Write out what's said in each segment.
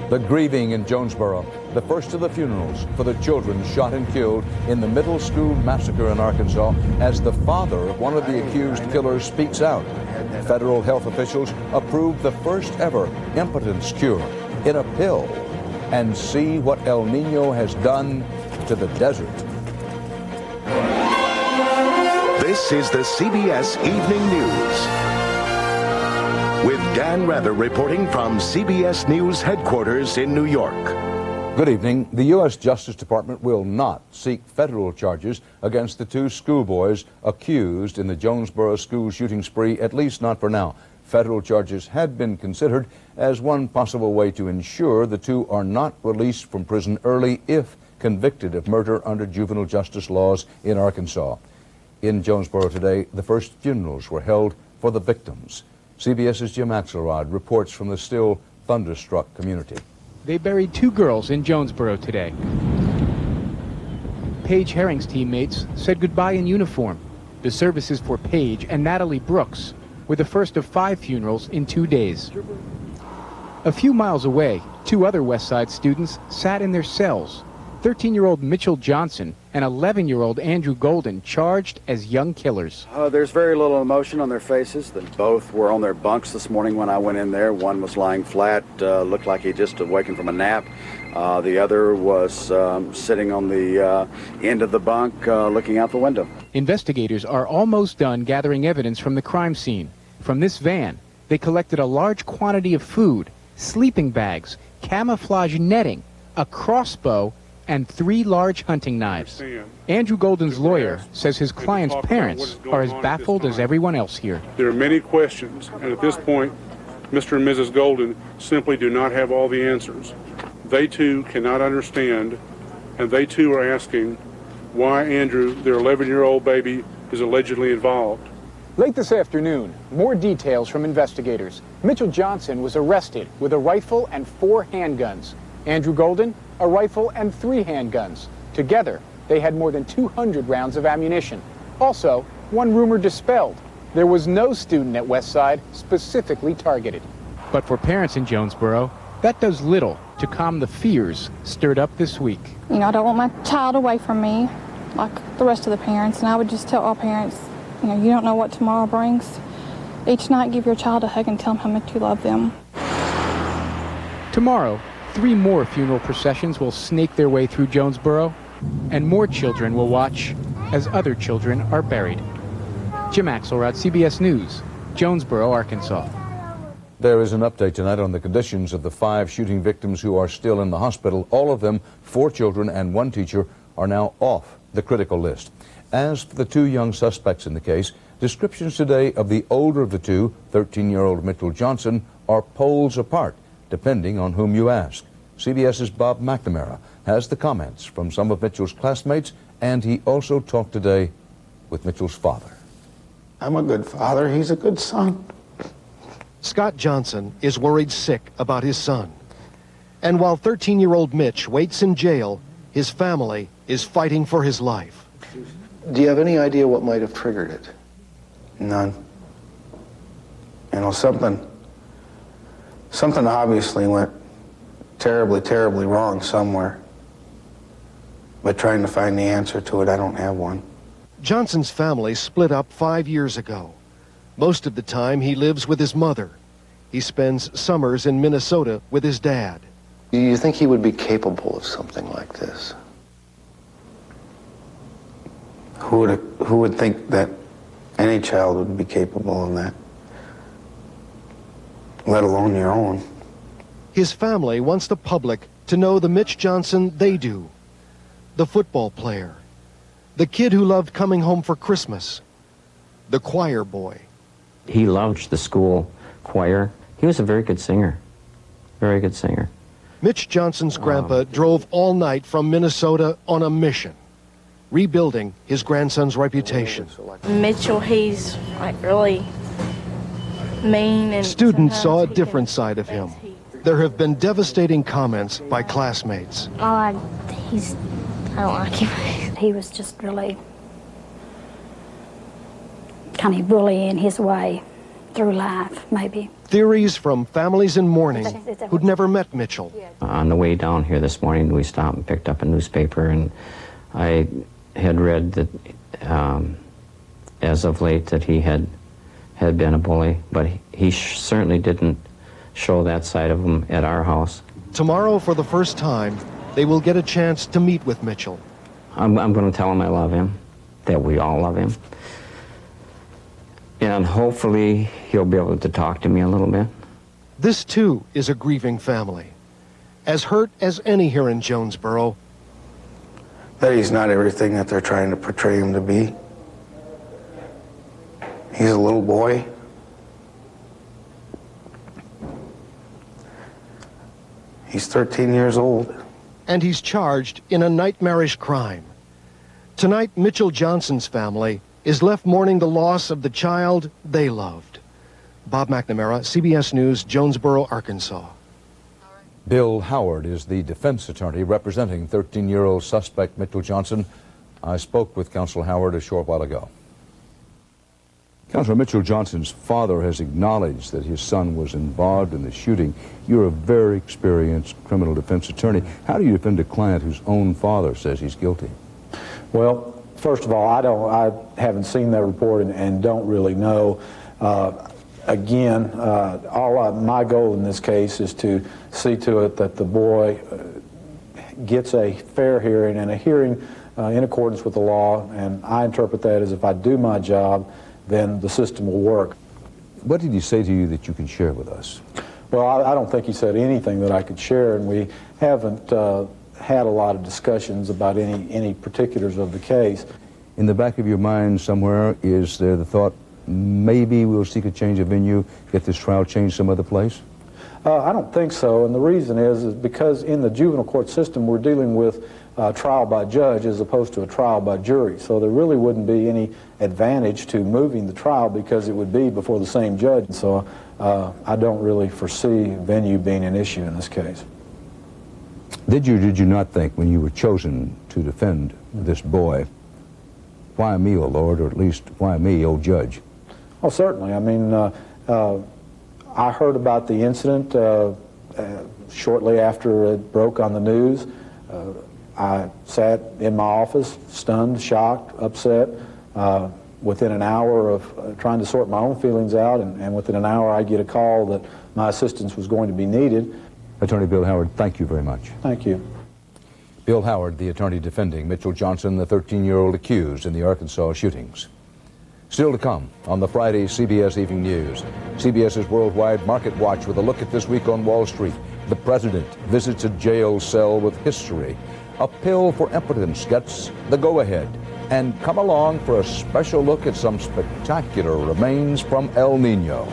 The grieving in Jonesboro, the first of the funerals for the children shot and killed in the middle school massacre in Arkansas, as the father of one of the accused killers speaks out. Federal health officials approved the first ever impotence cure in a pill. And see what El Nino has done to the desert. This is the CBS Evening News, with Dan Rather reporting from CBS News headquarters in New York. Good evening. The U.S. Justice Department will not seek federal charges against the two schoolboys accused in the Jonesboro school shooting spree, at least not for now. Federal charges had been considered as one possible way to ensure the two are not released from prison early if convicted of murder under juvenile justice laws in Arkansas. In Jonesboro today, the first funerals were held for the victims. CBS's Jim Axelrod reports from the still thunderstruck community. They buried two girls in Jonesboro today. Paige Herring's teammates said goodbye in uniform. The services for Paige and Natalie Brooks were the first of 5 funerals in 2 days. A few miles away, 2 other West Side students sat in their cells. 13-year-old Mitchell Johnson and 11-year-old Andrew Golden charged as young killers. There's very little emotion on their faces. They both were on their bunks this morning when I went in there. One was lying flat, looked like he just awakened from a nap. The other was sitting on the end of the bunk, looking out the window. Investigators are almost done gathering evidence from the crime scene. From this van, they collected a large quantity of food, sleeping bags, camouflage netting, a crossbow, and 3 large hunting knives. Andrew Golden's lawyer says his client's parents are as baffled as everyone else here. There are many questions, and at this point, Mr. and Mrs. Golden simply do not have all the answers. They too cannot understand, and they too are asking why Andrew, their 11-year-old baby, is allegedly involved. Late this afternoon, more details from investigators. Mitchell Johnson was arrested with a rifle and 4 handguns. Andrew Golden, a rifle and 3 handguns. Together, they had more than 200 rounds of ammunition. Also, one rumor dispelled. There was no student at Westside specifically targeted. But for parents in Jonesboro, that does little to calm the fears stirred up this week. You know, I don't want my child away from me like the rest of the parents, and I would just tell all parents, you know, you don't know what tomorrow brings. Each night, give your child a hug and tell them how much you love them. Tomorrow, 3 more funeral processions will snake their way through Jonesboro, and more children will watch as other children are buried. Jim Axelrod, CBS News, Jonesboro, Arkansas. There is an update tonight on the conditions of the 5 shooting victims who are still in the hospital. All of them, 4 children and 1 teacher, are now off the critical list. As for the 2 young suspects in the case, descriptions today of the older of the 2, 13-year-old Mitchell Johnson, are poles apart, depending on whom you ask. CBS's Bob McNamara has the comments from some of Mitchell's classmates, and he also talked today with Mitchell's father. I'm a good father. He's a good son. Scott Johnson is worried sick about his son. And while 13-year-old Mitch waits in jail, his family is fighting for his life. Do you have any idea what might have triggered it? None. You know, something obviously went terribly, terribly wrong somewhere. But trying to find the answer to it, I don't have one. Johnson's family split up 5 years ago. Most of the time, he lives with his mother. He spends summers in Minnesota with his dad. Do you think he would be capable of something like this? Who would think that any child would be capable of that, let alone your own? His family wants the public to know the Mitch Johnson they do. The football player, the kid who loved coming home for Christmas, the choir boy. He loved the school choir. He was a very good singer, very good singer. Mitch Johnson's grandpa drove all night from Minnesota on a mission, rebuilding his grandson's reputation. Mitchell, he's like really mean. And students saw a different side of him. There have been devastating comments by classmates. I don't like him. He was just really kind of bullying his way through life, maybe. Theories from families in mourning who'd never met Mitchell. On the way down here this morning, we stopped and picked up a newspaper, and I had read that as of late that he had been a bully, but he certainly didn't show that side of him at our house. Tomorrow, for the first time, they will get a chance to meet with Mitchell. I'm going to tell him I love him, that we all love him. And hopefully he'll be able to talk to me a little bit. This, too, is a grieving family. As hurt as any here in Jonesboro. That he's not everything that they're trying to portray him to be. He's a little boy. He's 13 years old. And he's charged in a nightmarish crime. Tonight, Mitchell Johnson's family is left mourning the loss of the child they loved. Bob McNamara, CBS News, Jonesboro, Arkansas. Bill Howard is the defense attorney representing 13-year-old suspect Mitchell Johnson. I spoke with Counsel Howard a short while ago. Counselor, Mitchell Johnson's father has acknowledged that his son was involved in the shooting. You're a very experienced criminal defense attorney. How do you defend a client whose own father says he's guilty? Well, first of all, I haven't seen that report and don't really know. My goal in this case is to see to it that the boy gets a fair hearing and a hearing in accordance with the law, and I interpret that as if I do my job, then the system will work. What did he say to you that you can share with us? Well, I don't think he said anything that I could share, and we haven't had a lot of discussions about any particulars of the case. In the back of your mind somewhere, is there the thought, maybe we'll seek a change of venue, get this trial changed some other place? I don't think so, and the reason is because in the juvenile court system we're dealing with trial by judge as opposed to a trial by jury. So there really wouldn't be any advantage to moving the trial because it would be before the same judge. So I don't really foresee venue being an issue in this case. Did you not think when you were chosen to defend this boy, why me, O Lord, or at least why me, O Judge? Oh, certainly. I mean, I heard about the incident shortly after it broke on the news. I sat in my office, stunned, shocked, upset. Within an hour of trying to sort my own feelings out, and within an hour I get a call that my assistance was going to be needed. Attorney Bill Howard, thank you very much. Thank you. Bill Howard, the attorney defending Mitchell Johnson, the 13-year-old accused in the Arkansas shootings. Still to come on the Friday CBS Evening News. CBS's Worldwide Market Watch with a look at this week on Wall Street. The president visits a jail cell with history. A pill for impotence gets the go-ahead. And come along for a special look at some spectacular remains from El Nino.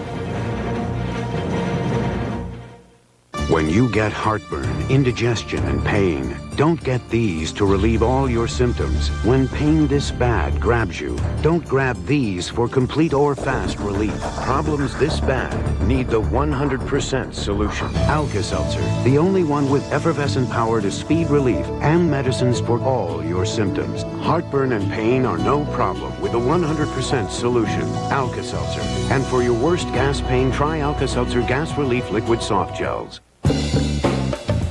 When you get heartburn, indigestion, and pain, don't get these to relieve all your symptoms. When pain this bad grabs you, don't grab these for complete or fast relief. Problems this bad need the 100% solution. Alka-Seltzer, the only one with effervescent power to speed relief and medicines for all your symptoms. Heartburn and pain are no problem with the 100% solution. Alka-Seltzer. And for your worst gas pain, try Alka-Seltzer Gas Relief Liquid Soft Gels.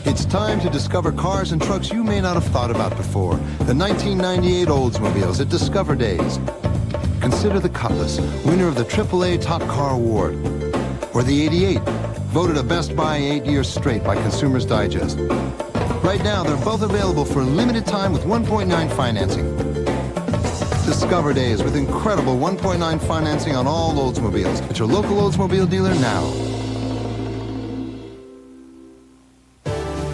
It's time to discover cars and trucks you may not have thought about before. The 1998 Oldsmobiles at Discover Days. Consider the Cutlass, winner of the AAA Top Car Award. Or the 88, voted a Best Buy 8 years straight by Consumers Digest. Right now, they're both available for a limited time with 1.9 financing. Discover Days with incredible 1.9 financing on all Oldsmobiles at your local Oldsmobile dealer now.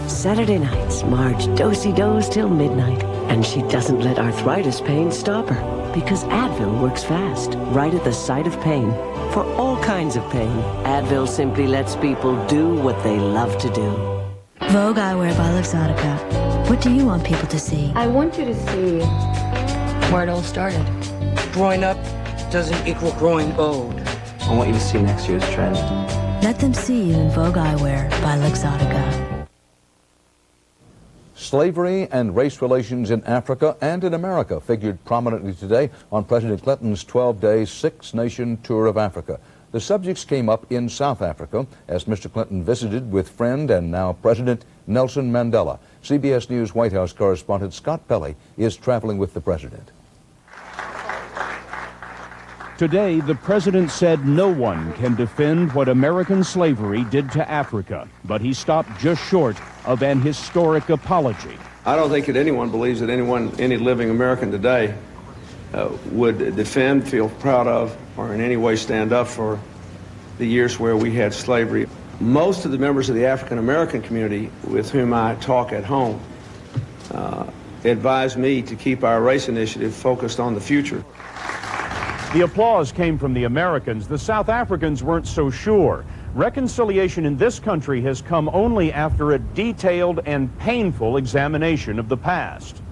Saturday nights, Marge do-si-dos till midnight, and she doesn't let arthritis pain stop her, because Advil works fast, right at the site of pain. For all kinds of pain, Advil simply lets people do what they love to do. Vogue Eyewear by Luxottica. What do you want people to see? I want you to see where it all started. Growing up doesn't equal growing old. I want you to see next year's trend. Let them see you in Vogue Eyewear by Luxottica. Slavery and race relations in Africa and in America figured prominently today on President Clinton's 12-day six-nation tour of Africa. The subjects came up in South Africa as Mr. Clinton visited with friend and now President Nelson Mandela. CBS News White House correspondent Scott Pelley is traveling with the president. Today, the president said no one can defend what American slavery did to Africa, but he stopped just short of an historic apology. I don't think that anyone believes that any living American today would defend, feel proud of, or in any way stand up for the years where we had slavery. Most of the members of the African American community with whom I talk at home advise me to keep our race initiative focused on the future. The applause came from the Americans. The South Africans weren't so sure. Reconciliation in this country has come only after a detailed and painful examination of the past.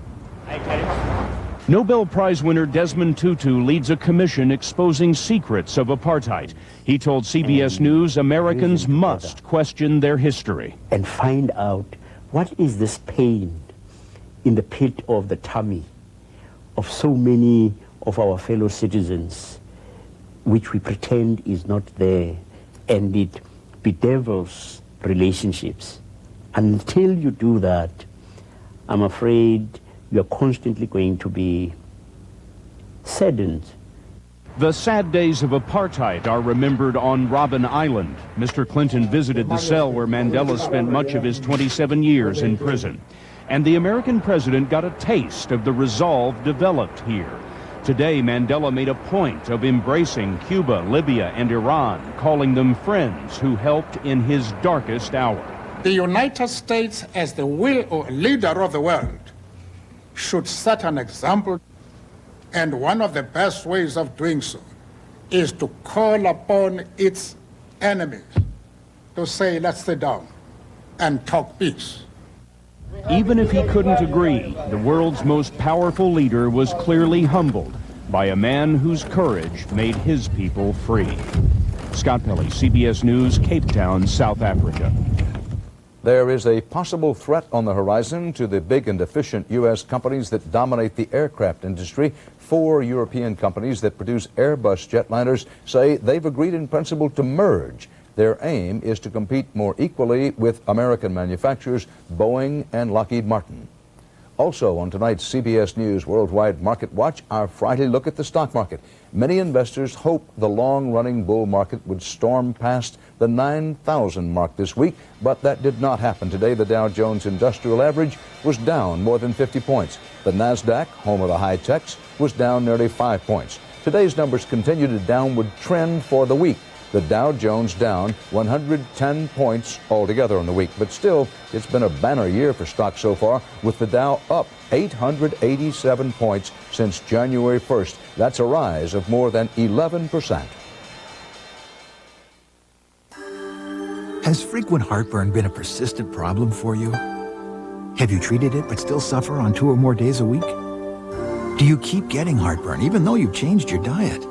Nobel Prize winner Desmond Tutu leads a commission exposing secrets of apartheid. He told CBS News Americans must question their history. And find out what is this pain in the pit of the tummy of so many of our fellow citizens, which we pretend is not there, and it bedevils relationships. Until you do that, I'm afraid you're constantly going to be saddened. The sad days of apartheid are remembered on Robben Island. Mr. Clinton visited the cell where Mandela spent much of his 27 years in prison. And the American president got a taste of the resolve developed here. Today, Mandela made a point of embracing Cuba, Libya, and Iran, calling them friends who helped in his darkest hour. The United States, as the leader of the world, should set an example, and one of the best ways of doing so is to call upon its enemies to say, let's sit down and talk peace. Even if he couldn't agree, the world's most powerful leader was clearly humbled by a man whose courage made his people free. Scott Pelley, CBS News, Cape Town, South Africa. There is a possible threat on the horizon to the big and efficient U.S. companies that dominate the aircraft industry. 4 European companies that produce Airbus jetliners say they've agreed in principle to merge. Their aim is to compete more equally with American manufacturers Boeing and Lockheed Martin. Also on tonight's CBS News Worldwide Market Watch, our Friday look at the stock market. Many investors hope the long-running bull market would storm past the 9,000 mark this week, but that did not happen. Today, the Dow Jones Industrial Average was down more than 50 points. The NASDAQ, home of the high techs, was down nearly 5 points. Today's numbers continue a downward trend for the week. The Dow Jones down 110 points altogether on the week. But still, it's been a banner year for stocks so far, with the Dow up 887 points since January 1st. That's a rise of more than 11%. Has frequent heartburn been a persistent problem for you? Have you treated it but still suffer on 2 or more days a week? Do you keep getting heartburn even though you've changed your diet?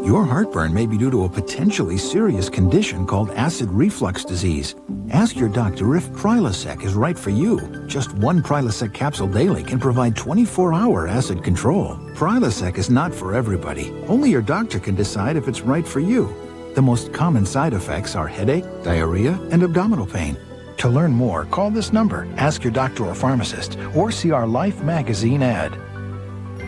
Your heartburn may be due to a potentially serious condition called acid reflux disease. Ask your doctor if Prilosec is right for you. Just 1 Prilosec capsule daily can provide 24-hour acid control. Prilosec is not for everybody. Only your doctor can decide if it's right for you. The most common side effects are headache, diarrhea, and abdominal pain. To learn more, call this number, ask your doctor or pharmacist, or see our Life magazine ad.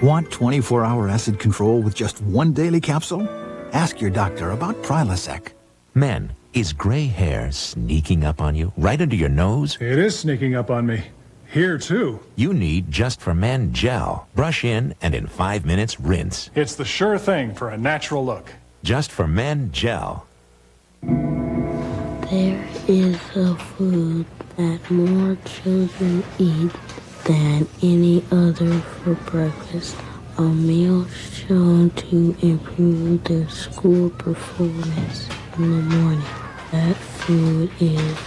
Want 24-hour acid control with just 1 daily capsule? Ask your doctor about Prilosec. Men, is gray hair sneaking up on you, right under your nose? It is sneaking up on me. Here, too. You need Just for Men gel. Brush in, and in 5 minutes, rinse. It's the sure thing for a natural look. Just for Men gel. There is a food that more children eat than any other for breakfast. A meal shown to improve their school performance in the morning. That food is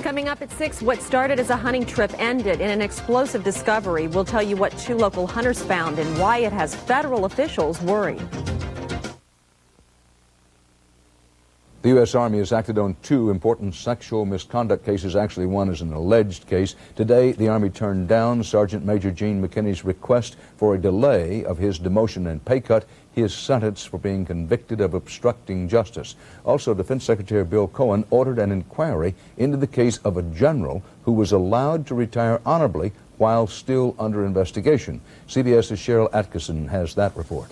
Coming up at 6, what started as a hunting trip ended in an explosive discovery. We'll tell you what 2 local hunters found and why it has federal officials worried. The U.S. Army has acted on 2 important sexual misconduct cases. Actually, one is an alleged case. Today, the Army turned down Sergeant Major Gene McKinney's request for a delay of his demotion and pay cut, his sentence for being convicted of obstructing justice. Also, Defense Secretary Bill Cohen ordered an inquiry into the case of a general who was allowed to retire honorably while still under investigation. CBS's Cheryl Atkinson has that report.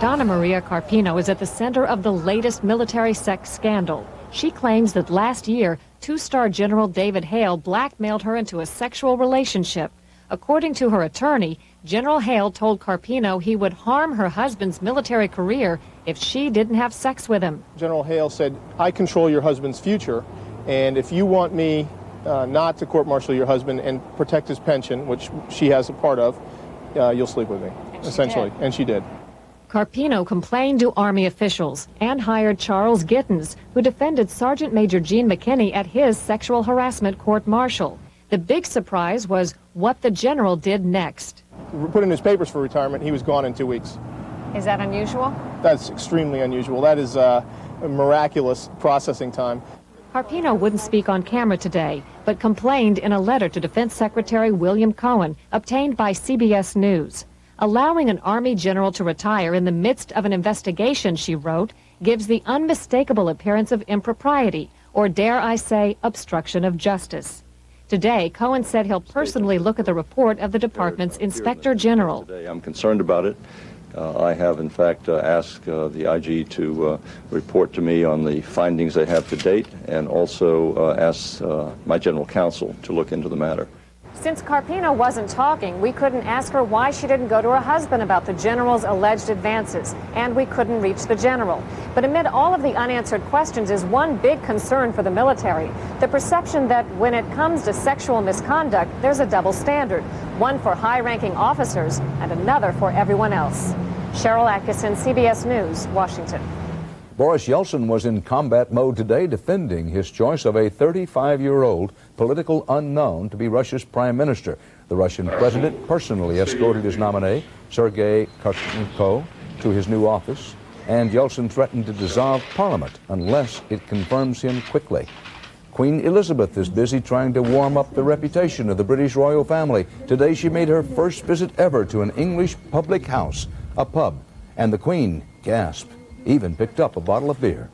Donna Maria Carpino is at the center of the latest military sex scandal. She claims that last year, 2-star General David Hale blackmailed her into a sexual relationship. According to her attorney, General Hale told Carpino he would harm her husband's military career if she didn't have sex with him. General Hale said, I control your husband's future, and if you want me not to court-martial your husband and protect his pension, which she has a part of, you'll sleep with me, essentially. And she did. Carpino complained to Army officials and hired Charles Gittens, who defended Sergeant Major Gene McKinney at his sexual harassment court-martial. The big surprise was what the general did next. Put in his papers for retirement. He was gone in 2 weeks. Is that unusual? That's extremely unusual. That is a miraculous processing time. Carpino wouldn't speak on camera today, but complained in a letter to Defense Secretary William Cohen, obtained by CBS News. Allowing an Army general to retire in the midst of an investigation, she wrote, gives the unmistakable appearance of impropriety, or dare I say, obstruction of justice. Today, Cohen said he'll personally look at the report of the department's Inspector General. Today, I'm concerned about it. I have, in fact, asked the IG to report to me on the findings they have to date, and also asked my general counsel to look into the matter. Since Carpino wasn't talking, we couldn't ask her why she didn't go to her husband about the general's alleged advances, and we couldn't reach the general. But amid all of the unanswered questions is one big concern for the military, the perception that when it comes to sexual misconduct, there's a double standard, one for high-ranking officers and another for everyone else. Cheryl Atkinson, CBS News, Washington. Boris Yeltsin was in combat mode today, defending his choice of a 35-year-old political unknown to be Russia's prime minister. The Russian president personally escorted his nominee, Sergei Karchenko, to his new office, and Yeltsin threatened to dissolve parliament unless it confirms him quickly. Queen Elizabeth is busy trying to warm up the reputation of the British royal family. Today she made her first visit ever to an English public house, a pub, and the Queen gasped. Even picked up a bottle of beer.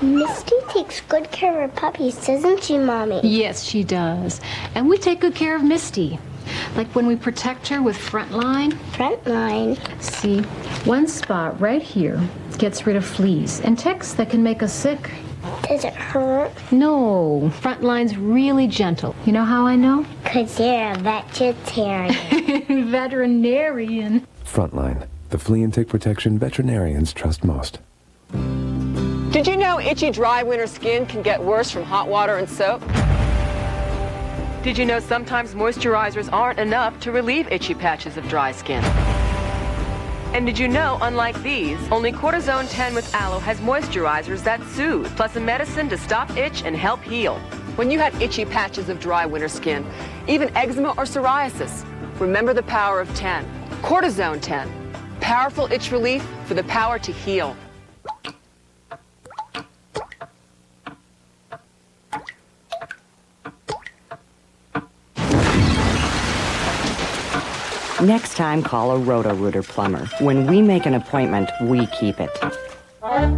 Misty takes good care of her puppies, doesn't she, Mommy? Yes, she does. And we take good care of Misty. Like when we protect her with Frontline. Frontline? See, one spot right here gets rid of fleas and ticks that can make us sick. Does it hurt? No, Frontline's really gentle. You know how I know? 'Cause you're a vegetarian. Veterinarian. Frontline, the flea and tick protection veterinarians trust most. Did you know itchy, dry winter skin can get worse from hot water and soap? Did you know sometimes moisturizers aren't enough to relieve itchy patches of dry skin? And did you know, unlike these, only Cortisone 10 with aloe has moisturizers that soothe, plus a medicine to stop itch and help heal. When you have itchy patches of dry winter skin, even eczema or psoriasis, remember the power of 10. Cortisone 10. Powerful itch relief for the power to heal. Next time, call a Roto-Rooter plumber. When we make an appointment, we keep it.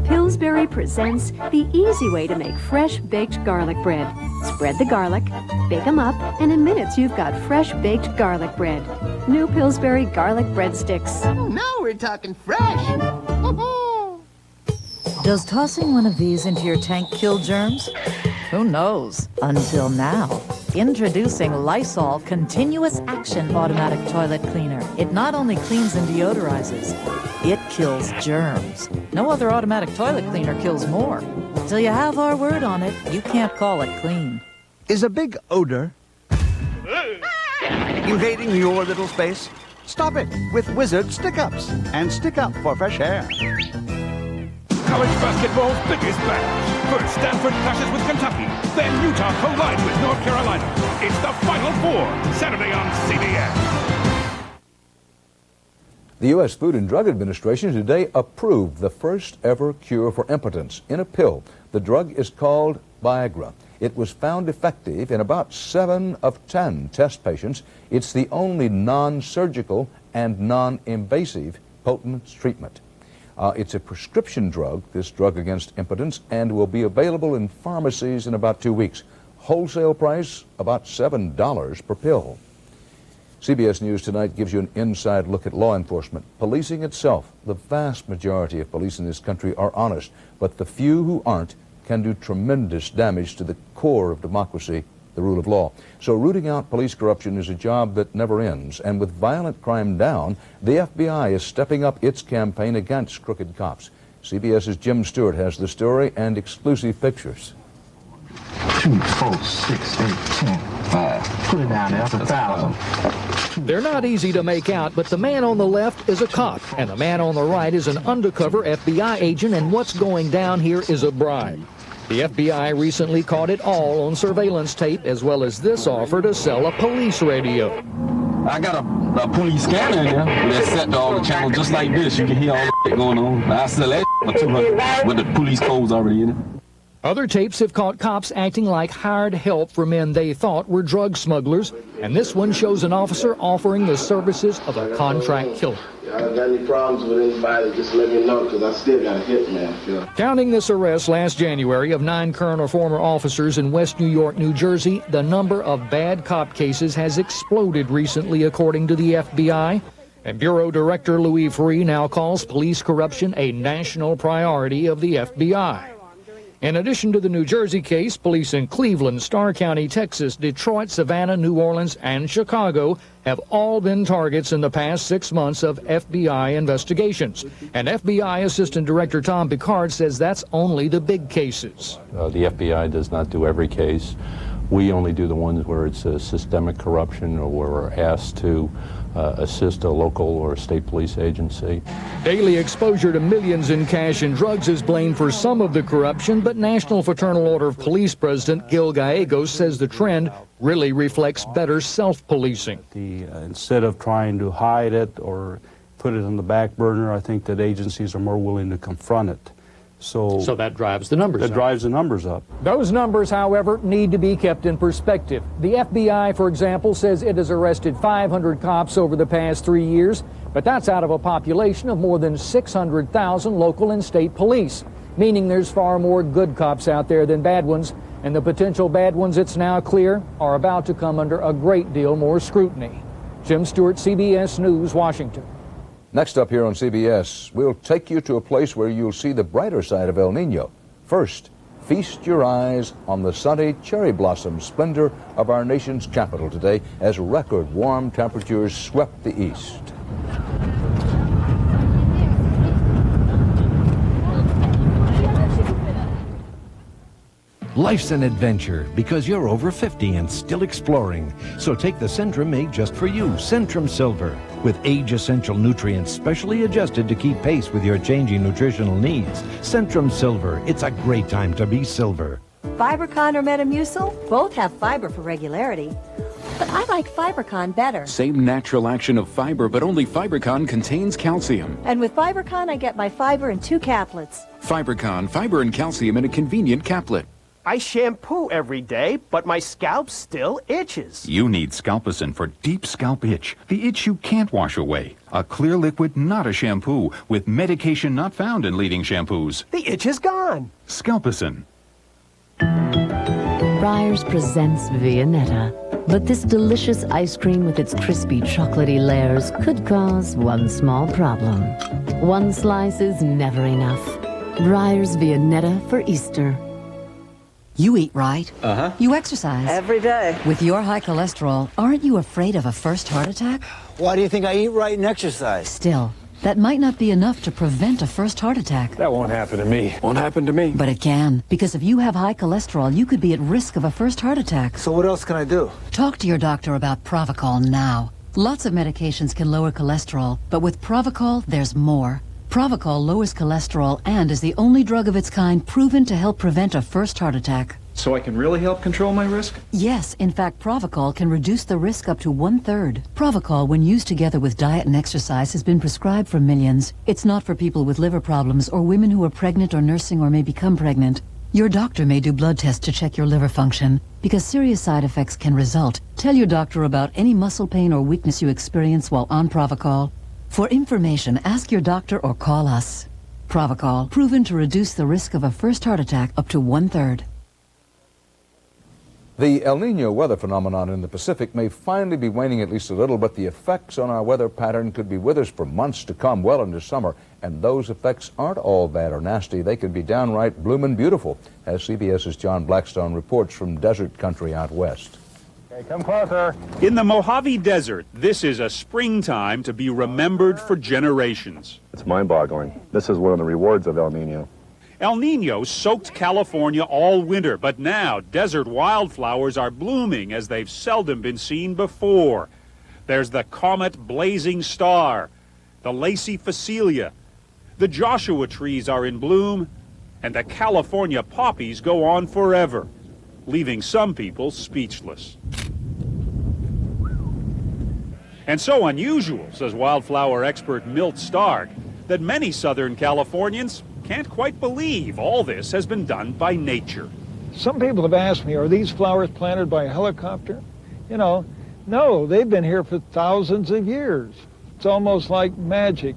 Pillsbury presents the easy way to make fresh baked garlic bread. Spread the garlic, bake them up, and in minutes you've got fresh baked garlic bread. New Pillsbury garlic breadsticks. Now we're talking fresh. Does tossing one of these into your tank kill germs? Who knows? Until now. Introducing Lysol Continuous Action Automatic Toilet Cleaner. It not only cleans and deodorizes, it kills germs. No other automatic toilet cleaner kills more. Till you have our word on it, you can't call it clean. Is a big odor invading your little space? Stop it with Wizard Stick-Ups and stick up for fresh air. college basketball's biggest battles. First, Stanford clashes with Kentucky. Then Utah collides with North Carolina. It's the Final Four, Saturday on CBS. The U.S. Food and Drug Administration today approved the first ever cure for impotence in a pill. The drug is called Viagra. It was found effective in about 7 of 10 test patients. It's the only non-surgical and non-invasive potent treatment. It's a prescription drug, this drug against impotence, and will be available in pharmacies in about 2 weeks. Wholesale price, about $7 per pill. CBS News Tonight gives you an inside look at law enforcement. Policing itself, the vast majority of police in this country are honest, but the few who aren't can do tremendous damage to the core of democracy, the rule of law. So rooting out police corruption is a job that never ends. And with violent crime down, the FBI is stepping up its campaign against crooked cops. CBS's Jim Stewart has the story and exclusive pictures. 2, 4, 6, 8, 10, 5. Put it down there. That's 1,000. They're not easy to make out, but the man on the left is a cop, and the man on the right is an undercover FBI agent, and what's going down here is a bribe. The FBI recently caught it all on surveillance tape, as well as this offer to sell a police radio. I got a police scanner in there that's set to all the channels just like this. You can hear all the shit going on. I sell that for $200 with the police codes already in it. Other tapes have caught cops acting like hired help for men they thought were drug smugglers, and this one shows an officer offering the services of a contract killer. I got any problems with anybody, just let me know, because I still got a hitman. Yeah. Counting this arrest last January of 9 current or former officers in West New York, New Jersey, the number of bad cop cases has exploded recently, according to the FBI. And Bureau Director Louis Freeh now calls police corruption a national priority of the FBI. In addition to the New Jersey case, police in Cleveland, Starr County, Texas, Detroit, Savannah, New Orleans, and Chicago have all been targets in the past 6 months of FBI investigations. And FBI Assistant Director Tom Picard says that's only the big cases. The FBI does not do every case. We only do the ones where it's a systemic corruption or where we're asked to assist a local or state police agency. Daily exposure to millions in cash and drugs is blamed for some of the corruption, but National Fraternal Order of Police President Gil Gallegos says the trend really reflects better self-policing. Instead of trying to hide it or put it on the back burner, I think that agencies are more willing to confront it. So that drives the numbers up. That drives the numbers up. Those numbers, however, need to be kept in perspective. The FBI, for example, says it has arrested 500 cops over the past 3 years, but that's out of a population of more than 600,000 local and state police, meaning there's far more good cops out there than bad ones, and the potential bad ones, it's now clear, are about to come under a great deal more scrutiny. Jim Stewart, CBS News, Washington. Next up here on CBS, we'll take you to a place where you'll see the brighter side of El Nino. First, feast your eyes on the sunny cherry blossom splendor of our nation's capital today as record warm temperatures swept the east. Life's an adventure because you're over 50 and still exploring. So take the Centrum made just for you, Centrum Silver, with age-essential nutrients specially adjusted to keep pace with your changing nutritional needs. Centrum Silver, it's a great time to be silver. Fibercon or Metamucil, both have fiber for regularity. But I like Fibercon better. Same natural action of fiber, but only Fibercon contains calcium. And with Fibercon, I get my fiber in 2 caplets. Fibercon, fiber and calcium in a convenient caplet. I shampoo every day, but my scalp still itches. You need Scalpicin for deep scalp itch, the itch you can't wash away. A clear liquid, not a shampoo, with medication not found in leading shampoos. The itch is gone. Scalpicin. Breyers presents Viennetta. But this delicious ice cream with its crispy chocolatey layers could cause one small problem. One slice is never enough. Breyers Viennetta for Easter. You eat right. Uh-huh. You exercise. Every day. With your high cholesterol, aren't you afraid of a first heart attack? Why do you think I eat right and exercise? Still, that might not be enough to prevent a first heart attack. That won't happen to me. Won't happen to me. But it can, because if you have high cholesterol, you could be at risk of a first heart attack. So what else can I do? Talk to your doctor about Provocol now. Lots of medications can lower cholesterol, but with Provocol, there's more. Provocol lowers cholesterol and is the only drug of its kind proven to help prevent a first heart attack. So I can really help control my risk? Yes, in fact, Provocol can reduce the risk up to 1/3. Provocol, when used together with diet and exercise, has been prescribed for millions. It's not for people with liver problems or women who are pregnant or nursing or may become pregnant. Your doctor may do blood tests to check your liver function because serious side effects can result. Tell your doctor about any muscle pain or weakness you experience while on Provocol. For information, ask your doctor or call us. Provocol, proven to reduce the risk of a first heart attack up to 1/3. The El Nino weather phenomenon in the Pacific may finally be waning at least a little, but the effects on our weather pattern could be with us for months to come, well into summer. And those effects aren't all bad or nasty. They can be downright bloomin' beautiful, as CBS's John Blackstone reports from desert country out west. Okay, come closer. In the Mojave Desert, this is a springtime to be remembered for generations. It's mind-boggling. This is one of the rewards of El Nino. El Nino soaked California all winter, but now desert wildflowers are blooming as they've seldom been seen before. There's the comet blazing star, the lacy phacelia, the Joshua trees are in bloom, and the California poppies go on forever, leaving some people speechless. And so unusual, says wildflower expert Milt Stark, that many Southern Californians can't quite believe all this has been done by nature. Some people have asked me, are these flowers planted by a helicopter? You know, no, they've been here for thousands of years. It's almost like magic.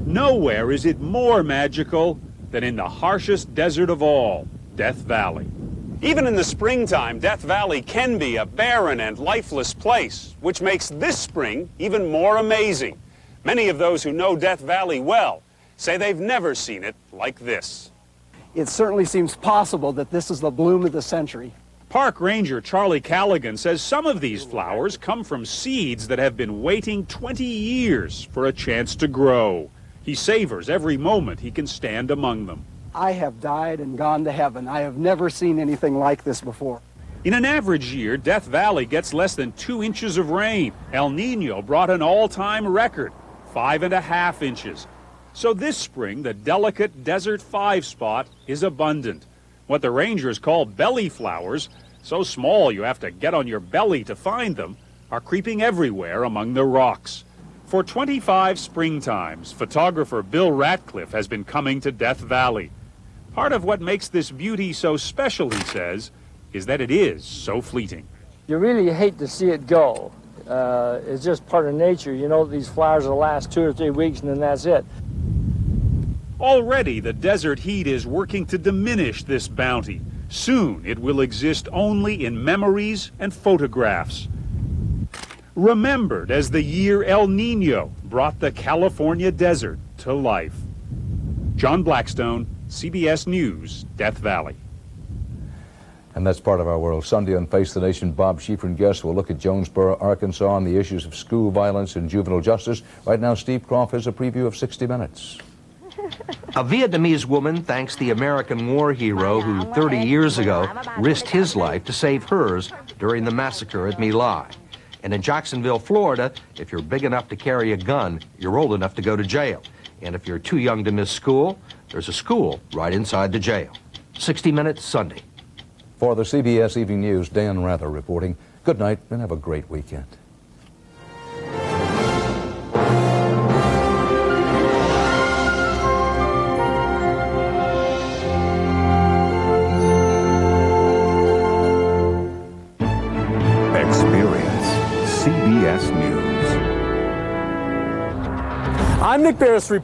Nowhere is it more magical than in the harshest desert of all, Death Valley. Even in the springtime, Death Valley can be a barren and lifeless place, which makes this spring even more amazing. Many of those who know Death Valley well say they've never seen it like this. It certainly seems possible that this is the bloom of the century. Park Ranger Charlie Callaghan says some of these flowers come from seeds that have been waiting 20 years for a chance to grow. He savors every moment he can stand among them. I have died and gone to heaven. I have never seen anything like this before. In an average year, Death Valley gets less than 2 inches of rain. El Nino brought an all-time record, 5.5 inches. So this spring, the delicate Desert 5 spot is abundant. What the rangers call belly flowers, so small you have to get on your belly to find them, are creeping everywhere among the rocks. For 25 springtimes, photographer Bill Ratcliffe has been coming to Death Valley. Part of what makes this beauty so special, he says, is that it is so fleeting. You really hate to see it go. It's just part of nature. You know, these flowers will last 2 or 3 weeks and then that's it. Already, the desert heat is working to diminish this bounty. Soon, it will exist only in memories and photographs. Remembered as the year El Nino brought the California desert to life. John Blackstone, CBS News, Death Valley. And that's part of our world. Sunday on Face the Nation, Bob Schieffer guest will look at Jonesboro, Arkansas, and the issues of school violence and juvenile justice. Right now, Steve Croft has a preview of 60 Minutes. A Vietnamese woman thanks the American war hero who 30 years ago risked his life to save hers during the massacre at My Lai. And in Jacksonville, Florida, if you're big enough to carry a gun, you're old enough to go to jail. And if you're too young to miss school, there's a school right inside the jail. 60 Minutes Sunday. For the CBS Evening News, Dan Rather reporting. Good night and have a great weekend. Experience CBS News. I'm Nick Barris.